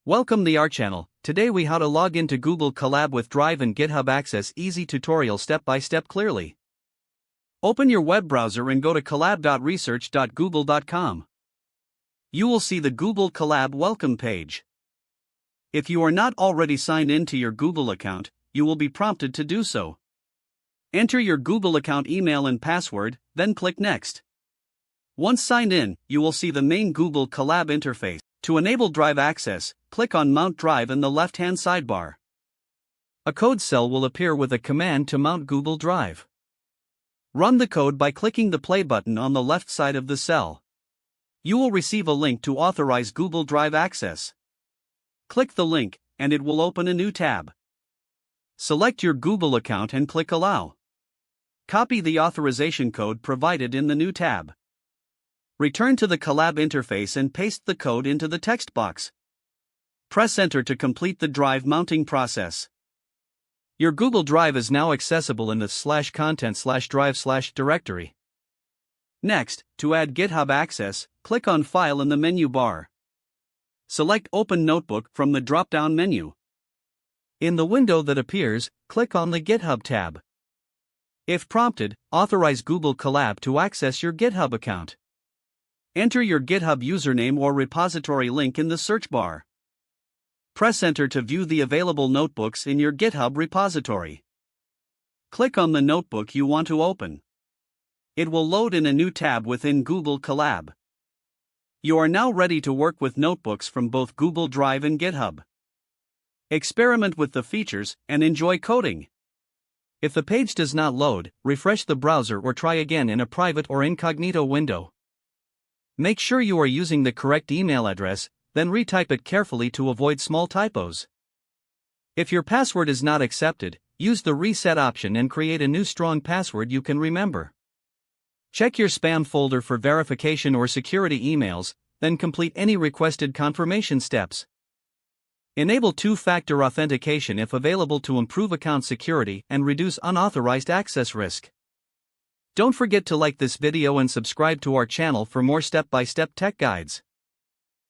Welcome to our channel. Today we how to log into Google Colab with Drive and GitHub access easy tutorial step by step clearly. Open your web browser and go to colab.research.google.com. You will see the Google Colab welcome page. If you are not already signed in to your Google account, you will be prompted to do so. Enter your Google account email and password, then click Next. Once signed in, you will see the main Google Colab interface. To enable Drive access, click on Mount Drive in the left-hand sidebar. A code cell will appear with a command to mount Google Drive. Run the code by clicking the play button on the left side of the cell. You will receive a link to authorize Google Drive access. Click the link, and it will open a new tab. Select your Google account and click Allow. Copy the authorization code provided in the new tab. Return to the Colab interface and paste the code into the text box. Press Enter to complete the Drive mounting process. Your Google Drive is now accessible in the /content/drive/ directory. Next, to add GitHub access, click on File in the menu bar. Select Open Notebook from the drop-down menu. In the window that appears, click on the GitHub tab. If prompted, authorize Google Colab to access your GitHub account. Enter your GitHub username or repository link in the search bar. Press Enter to view the available notebooks in your GitHub repository. Click on the notebook you want to open. It will load in a new tab within Google Colab. You are now ready to work with notebooks from both Google Drive and GitHub. Experiment with the features and enjoy coding. If the page does not load, refresh the browser or try again in a private or incognito window. Make sure you are using the correct email address, then retype it carefully to avoid small typos. If your password is not accepted, use the reset option and create a new strong password you can remember. Check your spam folder for verification or security emails, then complete any requested confirmation steps. Enable two-factor authentication if available to improve account security and reduce unauthorized access risk. Don't forget to like this video and subscribe to our channel for more step-by-step tech guides.